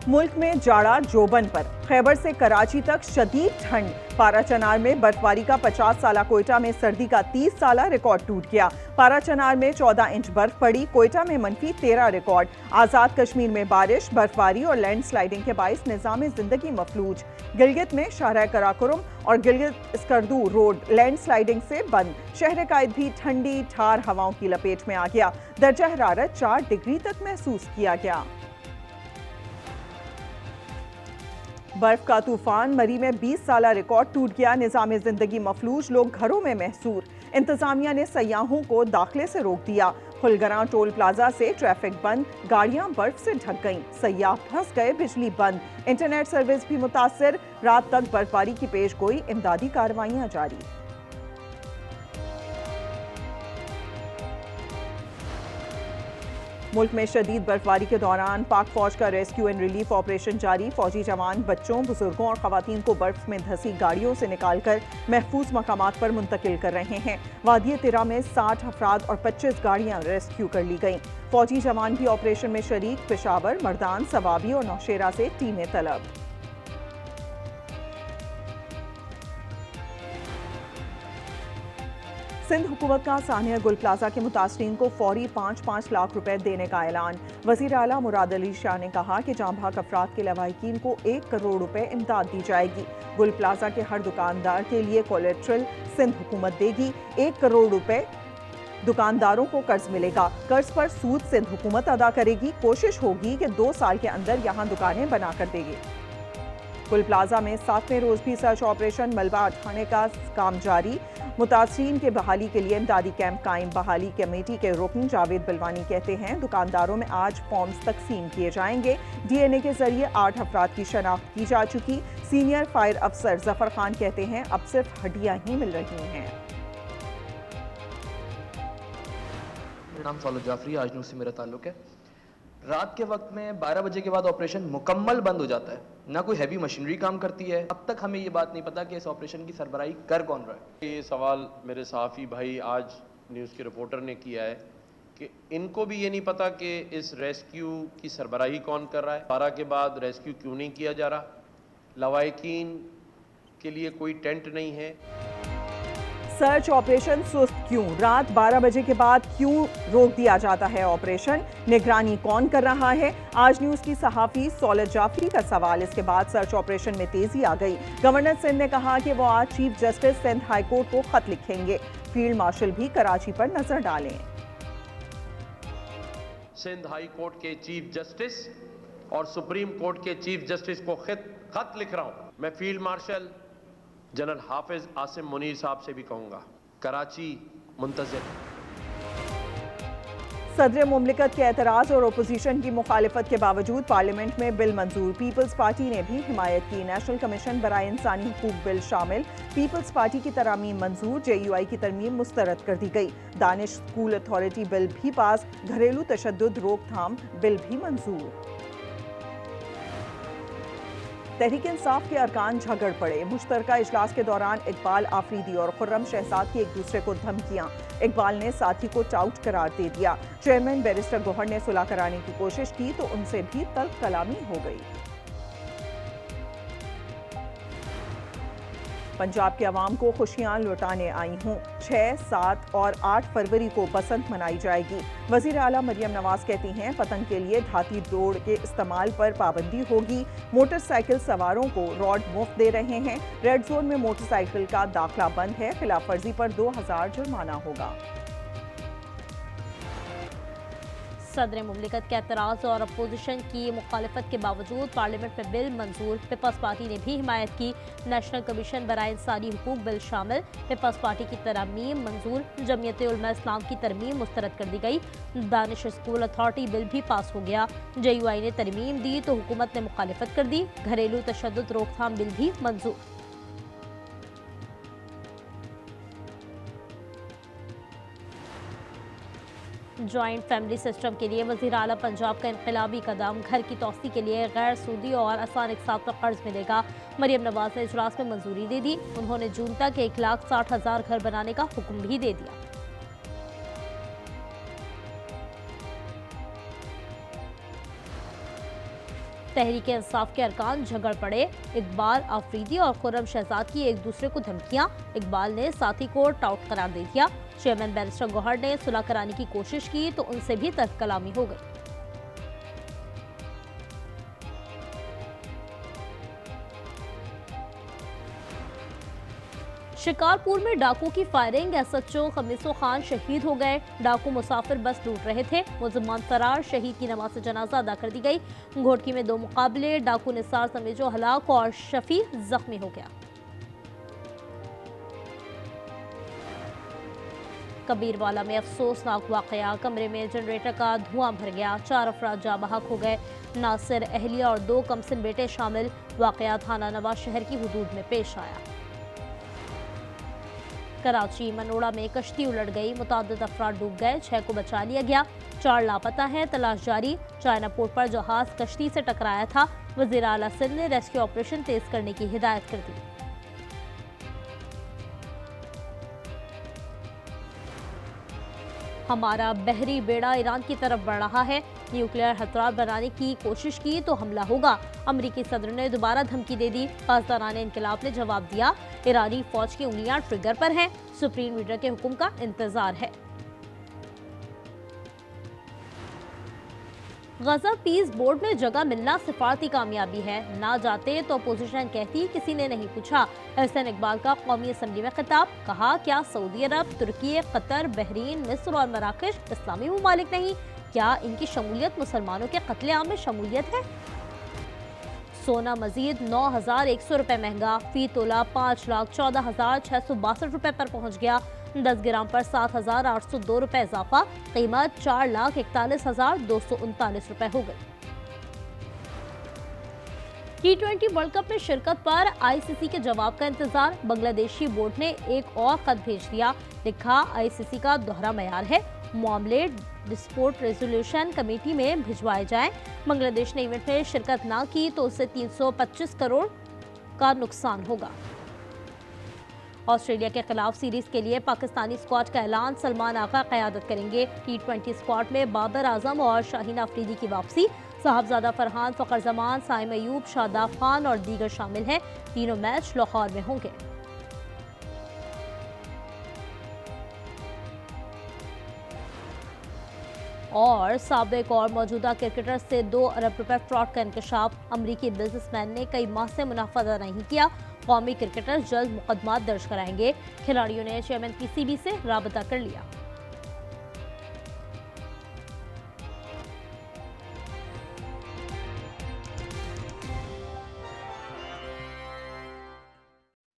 मुल्क में जाड़ा जोबन पर। खैबर से कराची तक शदीद ठंड। पाराचनार में बर्फबारी का 50 साला, कोयटा में सर्दी का 30 साला रिकॉर्ड टूट गया। पाराचनार में 14 इंच बर्फ पड़ी, कोयटा में -13 रिकॉर्ड। आजाद कश्मीर में बारिश, बर्फबारी और लैंडस्लाइडिंग के बाइस निजाम जिंदगी मफलूज। गिलगित में शाहराह कराकोरम और गिलगित स्कर्दू रोड लैंडस्लाइडिंग से बंद। शहर कायद भी ठंडी ठार हवाओं की लपेट में आ गया। दर्जा हरारत 4 डिग्री तक महसूस किया गया। बर्फ का तूफान। मरी में 20 साला रिकॉर्ड टूट गया। निजाम जिंदगी मफलूज, लोग घरों में महसूर। इंतजामिया ने सयाहों को दाखिले से रोक दिया। खुलगरां टोल प्लाजा से ट्रैफिक बंद, गाड़ियां बर्फ से ढक गईं। सयाह फंस गए, बिजली बंद। इंटरनेट सर्विस भी मुतासिर। रात तक बर्फबारी की पेशगोई, इमदादी कार्रवाइयां जारी। मुल्क में शदीद बर्फबारी के दौरान पाक फौज का रेस्क्यू एंड रिलीफ ऑपरेशन जारी। फौजी जवान बच्चों, बुजुर्गों और खवातीन को बर्फ में धंसी गाड़ियों से निकालकर महफूज मकामात पर मुंतकिल कर रहे हैं। वादी तिरा में 60 अफराद और 25 गाड़ियां रेस्क्यू कर ली गईं। फौजी जवान भी ऑपरेशन में शरीक। पेशावर, मर्दान, सवाबी और नौशेरा से टीमें तलब। सिंध हुकूमत का सानिया गुल प्लाजा के मुतासरीन को फौरी 5-5 लाख रुपए देने का ऐलान। वजीर आला मुराद अली शाह ने कहा कि जाँ भाग अफराद के लवाहिकीन को 1 करोड़ रुपए इमदाद दी जाएगी। गुल प्लाजा के हर दुकानदार के लिए कोलेट्रल सिंध हुकूमत देगी। 1 करोड़ रुपए दुकानदारों को कर्ज मिलेगा। कर्ज पर सूद सिंध हुकूमत अदा करेगी। कोशिश होगी कि 2 साल के अंदर यहाँ दुकानें बनाकर देगी। गुल प्लाजा में 7वें रोज भी सर्च ऑपरेशन मलबा उठाने का काम जारी। मुतासरीन के बहाली के लिए इमदादी कैंप कायम। बहाली कमेटी के रुकन जावेद बिलवानी कहते हैं, दुकानदारों में आज फॉर्म्स तकसीम किए जाएंगे। DNA के जरिए 8 अफराद की शनाख्त की जा चुकी। सीनियर फायर अफसर जफर खान कहते हैं, अब सिर्फ हड्डियां ही मिल रही हैं। मेरा नाम सौलत जाफरी, आज न्यूज़ से मेरा ताल्लुक है। रात के वक्त में 12 बजे के बाद ऑपरेशन मुकम्मल बंद हो जाता है, ना कोई हैवी मशीनरी काम करती है। अब तक हमें ये बात नहीं पता कि इस ऑपरेशन की सरबराही कर कौन रहा है। ये सवाल मेरे सहाफ़ी भाई आज न्यूज़ के रिपोर्टर ने किया है कि इनको भी ये नहीं पता कि इस रेस्क्यू की सरबराही कौन कर रहा है। 12 के बाद रेस्क्यू क्यों नहीं किया जा रहा, लवाहिकीन के लिए कोई टेंट नहीं है। सर्च ऑपरेशन सुस्त क्यों? रात 12 बजे के बाद क्यों रोक दिया जाता है ऑपरेशन? निगरानी कौन कर रहा है? आज न्यूज़ की सहाफ़ी सौलत जाफरी का सवाल। इसके बाद सर्च ऑपरेशन में तेजी आ गई। गवर्नर सिंध ने कहा कि वो आज chief justice Sindh high court को खत लिखेंगे। फील्ड मार्शल भी कराची पर नजर डालें। सिंध हाई कोर्ट के चीफ जस्टिस और सुप्रीम कोर्ट के चीफ जस्टिस को खत लिख रहा हूं। मैं फील्ड मार्शल जनरल हाफिज आसिम मुनीर साहब से भी कहूंगा, कराची मुंतज़िर। सदर मुमलिकत के एतराज़ और अपोजिशन की मुखालिफत के बावजूद पार्लियामेंट में बिल मंजूर। पीपल्स पार्टी ने भी हिमायत की। नेशनल कमीशन बराए इंसानी हुकूक बिल शामिल। पीपल्स पार्टी की तरमीम मंजूर। JUI की तरमीम मुस्तरद कर दी गई। दानिश स्कूल अथॉरिटी बिल भी पास। घरेलू तशद्दुद रोकथाम बिल भी मंजूर। तहरीक इंसाफ के अरकान झगड़ पड़े। मुश्तरका इजलास के दौरान इकबाल आफरीदी और खुर्रम शहजाद की एक दूसरे को धमकियां। इकबाल ने साथी को टाउट करार दे दिया। चेयरमैन बैरिस्टर गौहर ने सुलह कराने की कोशिश की तो उनसे भी तल्ख कलामी हो गई। पंजाब के अवाम को खुशियां लौटाने आई हूं। 6, 7 और 8 फरवरी को बसंत मनाई जाएगी। वजीर आला मरियम नवाज कहती हैं, पतंग के लिए धाती डोर के इस्तेमाल पर पाबंदी होगी। मोटरसाइकिल सवारों को रॉड मुफ्त दे रहे हैं। रेड जोन में मोटरसाइकिल का दाखिला बंद है। खिलाफ वर्जी पर 2000 जुर्माना होगा। सदर मुमलिकत के एतराज़ और अपोजिशन की मुखालिफत के बावजूद पार्लियामेंट में बिल मंजूर। पीपल्स पार्टी ने भी हिमायत की। नेशनल कमीशन बराए इंसानी हुकूक बिल शामिल। पीपल्स पार्टी की तरमीम मंजूर। जमीयत उलमा इस्लाम की तरमीम मुस्तरद कर दी गई। दानिश स्कूल अथॉरिटी बिल भी पास हो गया। JUI ने तरमीम दी तो हुकूमत ने मुखालिफत कर दी। घरेलू तशद्दुद रोकथाम बिल भी मंजूर। जॉइंट फैमिली सिस्टम के लिए वज़ीर आला पंजाब का इनकलाबी कदम। घर की तौसी के लिए गैर सूदी और आसान इकसात पर कर्ज मिलेगा। मरियम नवाज ने इजलास में मंजूरी दे दी। उन्होंने जून तक 1,60,000 घर बनाने का हुक्म भी दे दिया। तहरीक इंसाफ के अरकान झगड़ पड़े। इकबाल आफरीदी और खुर्रम शहजाद की एक दूसरे को धमकियां। इकबाल ने साथी को टाउट करार दे दिया। चेयरमैन बैरिस्टर गौहर ने सुलह कराने की कोशिश की तो उनसे भी तर्क कलामी हो गई। शिकारपुर में डाकू की फायरिंग, एसएचओ खमीसो खान शहीद हो गए। डाकू मुसाफिर बस लूट रहे थे, मुलजमान फरार। शहीद की नमाज जनाजा अदा कर दी गई। घोटकी में 2 मुकाबले, डाकू निसार समेजो हलाक और शफी जख्मी हो गया। कबीरवाला में अफसोसनाक वाकया, कमरे में जनरेटर का धुआं भर गया। 4 अफराद जाँ बहक हो गए। नासिर, अहलिया और 2 कमसिन बेटे शामिल। वाकया थाना नवाज शहर की हुदूद में पेश आया। कराची मनोड़ा में कश्ती उलट गई, मुतादिद अफराद डूब गए, 6 को बचा लिया गया। 4 लापता हैं, तलाश जारी। चाइना पोर्ट पर जहाज कश्ती से टकराया था। वज़ीर आला सिंध ने रेस्क्यू ऑपरेशन तेज करने की हिदायत कर दी। हमारा बहरी बेड़ा ईरान की तरफ बढ़ रहा है। न्यूक्लियर हथियार बनाने की कोशिश की तो हमला होगा। अमरीकी सदर ने दोबारा धमकी दे दी। पासदारान इनकलाब ने जवाब दिया। ईरानी फौज की उंगलियां ट्रिगर पर हैं। सुप्रीम लीडर के हुक्म का इंतजार है। गजा पीस बोर्ड में जगह मिलना सिफारती कामयाबी है। ना जाते तो अपोजिशन कहती किसी ने नहीं पूछा। एहसन इकबाल का कौमी असम्बली में खिताब, कहा क्या सऊदी अरब, तुर्की, कतर, बहरीन, मिस्र और मराकश इस्लामी ममालिक नहीं? क्या इनकी शमूलियत मुसलमानों के कत्लेआम में शमूलियत है? सोना मजीद 9,100 रुपये महंगा, फी तोला 5,14,662 रुपये पर पहुँच गया। 10 ग्राम पर 7,802 रुपये इजाफा, कीमत 4,41,239 रुपये हो गई। T20 वर्ल्ड कप में शिरकत पर आईसीसी के जवाब का इंतजार। बांग्लादेशी बोर्ड ने एक और खत भेज दिया। लिखा, आईसीसी का दोहरा मयार है, मामले डिस्प्यूट रेजोल्यूशन कमेटी में भिजवाए जाएं। बांग्लादेश ने इवेंट में शिरकत ना की तो उससे 325 करोड़ का नुकसान होगा। ऑस्ट्रेलिया के खिलाफ सीरीज के लिए पाकिस्तानी स्क्वाड का ऐलान, सलमान आगा क़यादत करेंगे। T20 स्क्वाड में बाबर आजम और शाहीन अफरीदी की वापसी। साहबजादा फरहान, फ़खर जमान, साइम अयूब, शादाब खान और दीगर शामिल हैं। तीनों मैच लाहौर में होंगे। और साबिक और मौजूदा क्रिकेटर से 2 अरब रुपए फ्रॉड का इंकशाफ। अमरीकी बिजनेसमैन ने कई माह से मुनाफा अदा नहीं किया। कौमी क्रिकेटर जल्द मुकदमा दर्ज कराएंगे। खिलाड़ियों ने चेयरमैन पीसीबी से राबता कर लिया।